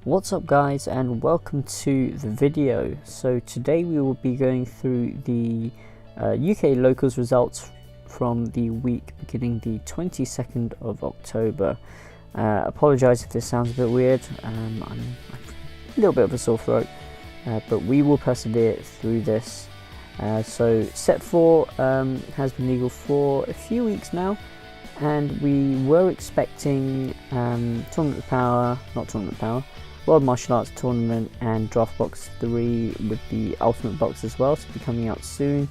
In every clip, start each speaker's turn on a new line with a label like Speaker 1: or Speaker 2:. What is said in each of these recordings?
Speaker 1: What's up guys, and welcome to the video. So today we will be going through the UK locals results from the week beginning the 22nd of October. Apologise if this sounds a bit weird, I'm a little bit of a sore throat, but we will persevere through this. So set 4 has been legal for a few weeks now, and we were expecting World Martial Arts Tournament and Draft Box 3 with the Ultimate Box as well to be coming out soon,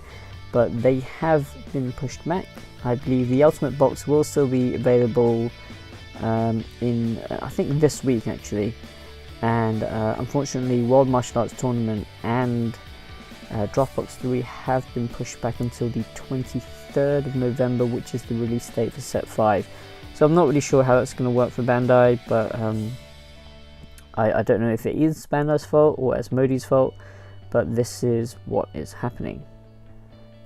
Speaker 1: but they have been pushed back. I believe the Ultimate Box will still be available in I think this week actually, and unfortunately World Martial Arts Tournament and Draft Box 3 have been pushed back until the 23rd of November, which is the release date for set 5. So I'm not really sure how that's going to work for Bandai, but I don't know if it is Bandai's fault or Asmodee's fault, but this is what is happening.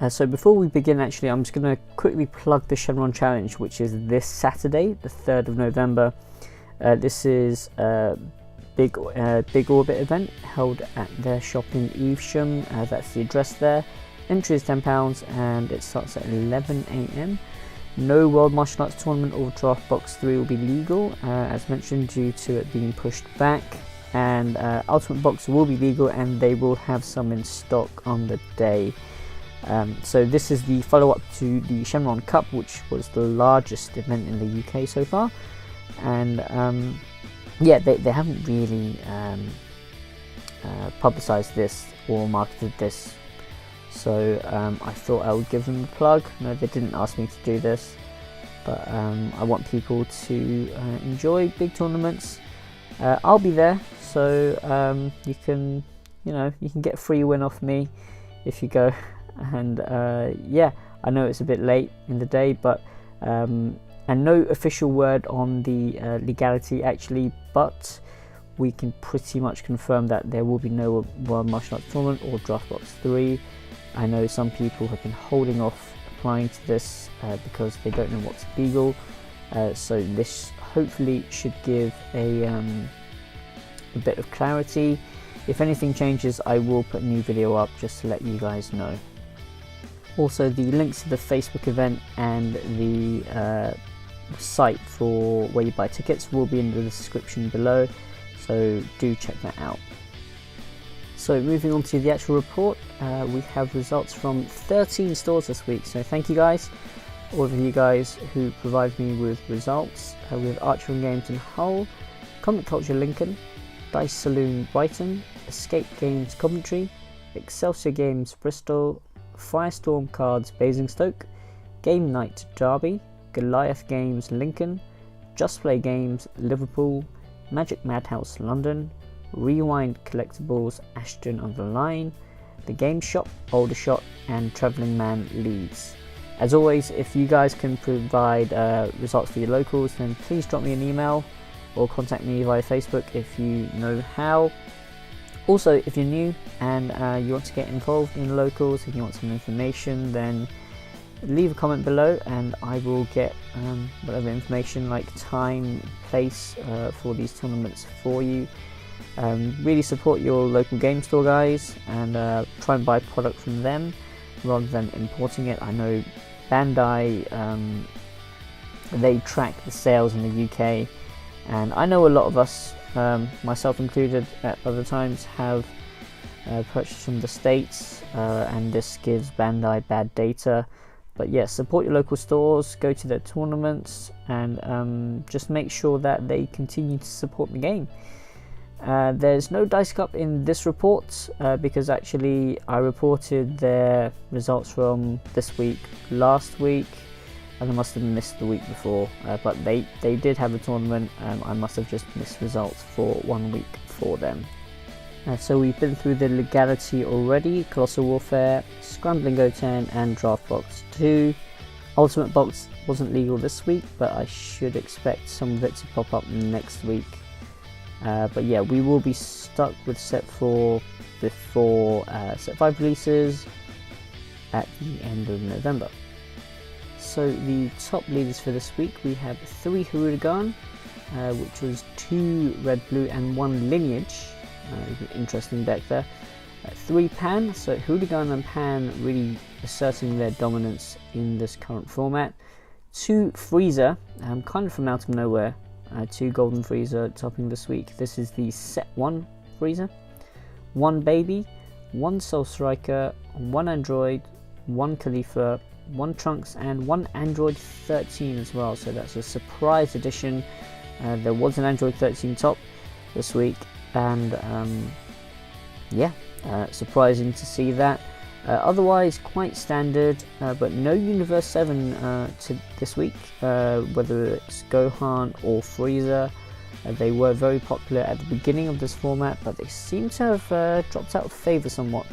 Speaker 1: So before we begin, actually, I'm just going to quickly plug the Shenron Challenge, which is this Saturday, the 3rd of November. This is a big orbit event held at their shop in Evesham. That's the address there. Entry is £10 and it starts at 11 AM. No World Martial Arts Tournament or Draft Box 3 will be legal, as mentioned, due to it being pushed back, and Ultimate Box will be legal and they will have some in stock on the day. So this is the follow-up to the Shenron Cup, which was the largest event in the UK so far, and yeah, they haven't really publicised this or marketed this. So I thought I would give them a plug. No, they didn't ask me to do this, but I want people to enjoy big tournaments. I'll be there, so you can get a free win off me if you go. And yeah, I know it's a bit late in the day, but and no official word on the legality actually, but we can pretty much confirm that there will be no World Martial Arts Tournament or Draft Box 3. I know some people have been holding off applying to this because they don't know what's legal, so this hopefully should give a bit of clarity. If anything changes, I will put a new video up just to let you guys know. Also, the links to the Facebook event and the site for where you buy tickets will be in the description below, so do check that out. So moving on to the actual report, we have results from 13 stores this week, so thank you guys, all of you guys who provide me with results. We have Archery Games in Hull, Comic Culture Lincoln, Dice Saloon Brighton, Escape Games Coventry, Excelsior Games Bristol, Firestorm Cards Basingstoke, Game Night Derby, Goliath Games Lincoln, Just Play Games Liverpool, Magic Madhouse London, Rewind Collectibles Ashton-on-the-Line, The Game Shop Aldershot, and Travelling Man Leeds. As always, if you guys can provide results for your locals, then please drop me an email or contact me via Facebook if you know how. Also, if you're new and you want to get involved in locals and you want some information, then leave a comment below and I will get whatever information like time, place for these tournaments for you. Really support your local game store guys, and try and buy product from them rather than importing it. I know Bandai, they track the sales in the UK, and I know a lot of us, myself included at other times, have purchased from the States, and this gives Bandai bad data. But yes, support your local stores, go to their tournaments, and just make sure that they continue to support the game. There's no Dice Cup in this report because actually I reported their results from this week last week, and I must have missed the week before, but they did have a tournament. I must have just missed results for 1 week for them. So we've been through the legality already: Colossal Warfare, Scrambling Go 10 and Draft Box 2. Ultimate Box wasn't legal this week, but I should expect some of it to pop up next week. But yeah, we will be stuck with set 4 before set 5 releases at the end of November. So the top leaders for this week, we have 3 Harudagan, which was 2 red, blue, and 1 lineage. Interesting deck there. 3 Pan, so Hooligan and Pan really asserting their dominance in this current format. 2 Freezer, kind of from out of nowhere. 2 Golden Freezer topping this week. This is the set 1 Freezer. 1 Baby, 1 Soul Striker, 1 Android, 1 Khalifa, 1 Trunks, and 1 Android 13 as well. So that's a surprise addition. There was an Android 13 top this week, and yeah, surprising to see that. Otherwise quite standard, but no Universe 7 to this week, whether it's Gohan or Frieza. They were very popular at the beginning of this format, but they seem to have dropped out of favour somewhat.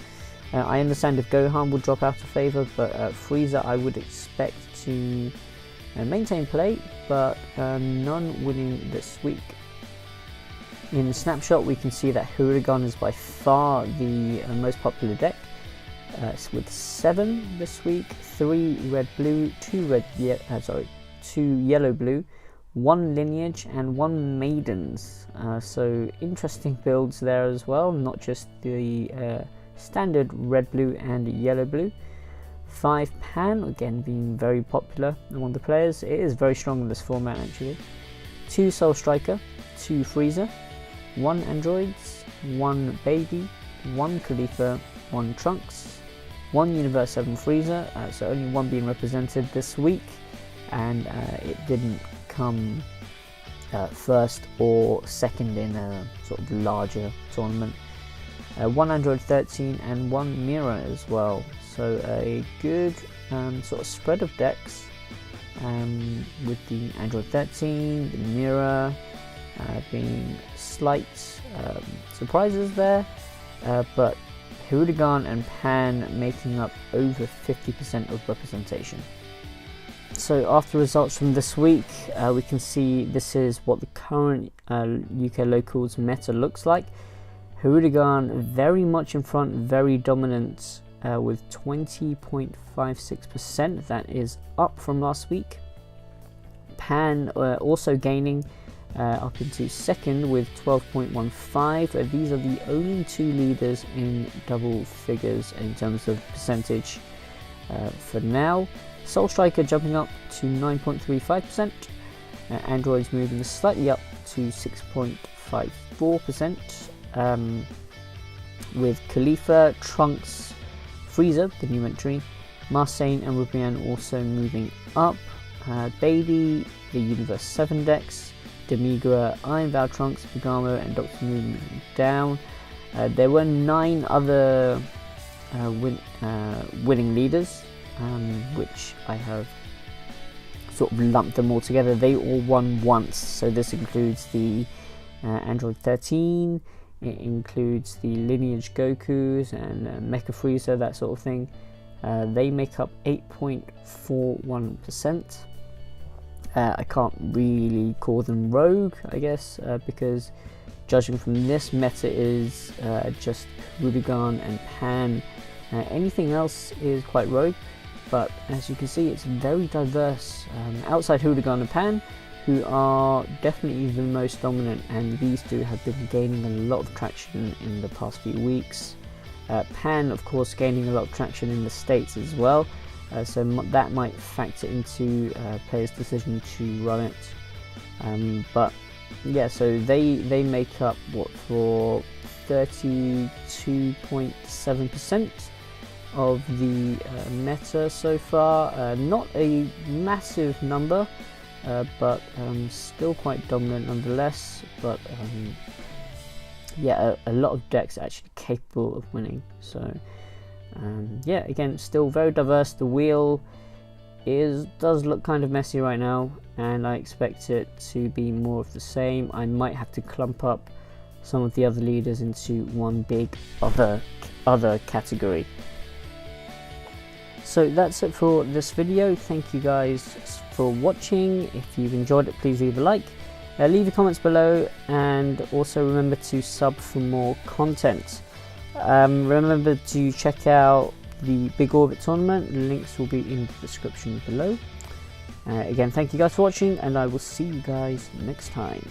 Speaker 1: I understand if Gohan would drop out of favour, but Frieza I would expect to maintain play, but none winning this week. In the snapshot we can see that Hooligan is by far the most popular deck, with 7 this week, 3 red blue, 2 yellow blue, 1 lineage, and 1 maidens. So interesting builds there as well, not just the standard red blue and yellow blue. 5 Pan, again being very popular among the players. It is very strong in this format actually. 2 Soul Striker, 2 Freezer, 1 Androids, 1 Baby, 1 Khalifa, 1 Trunks, 1 Universe 7 Freezer, so only 1 being represented this week, and it didn't come first or second in a sort of larger tournament. 1 Android 13 and 1 Mira as well, so a good sort of spread of decks, with the Android 13, the Mira being slight surprises there, but Hooligan and Pan making up over 50% of representation. So after results from this week, we can see this is what the current UK locals meta looks like. Hooligan very much in front, very dominant, with 20.56%. That is up from last week. Pan also gaining up into second with 12.15. These are the only 2 leaders in double figures in terms of percentage for now. Soul Striker jumping up to 9.35%. Androids moving slightly up to 6.54%. With Khalifa, Trunks, Frieza, the new entry, Marseille and Rubian also moving up. Baby, the Universe 7 decks, Demigra, Iron Vow, Trunks, Pagamo, and Dr. Moon moving down. There were 9 other winning leaders, which I have sort of lumped them all together. They all won once, so this includes the Android 13, it includes the Lineage Gokus and Mecha Frieza, that sort of thing. They make up 8.41%. I can't really call them rogue, I guess, because judging from this meta is just Hooligan and Pan. Anything else is quite rogue, but as you can see it's very diverse outside Hooligan and Pan, who are definitely the most dominant, and these two have been gaining a lot of traction in the past few weeks. Pan of course gaining a lot of traction in the States as well, so that might factor into players' decision to run it, but yeah, so they make up what for 32.7% of the meta so far. Not a massive number, but still quite dominant nonetheless. But yeah, a lot of decks actually capable of winning. So yeah, again, still very diverse. The wheel does look kind of messy right now, and I expect it to be more of the same. I might have to clump up some of the other leaders into one big other category. So that's it for this video. Thank you guys for watching. If you've enjoyed it, please leave a like, leave your comments below, and also remember to sub for more content. Remember to check out the Big Orbit tournament, links will be in the description below. Again, thank you guys for watching, and I will see you guys next time.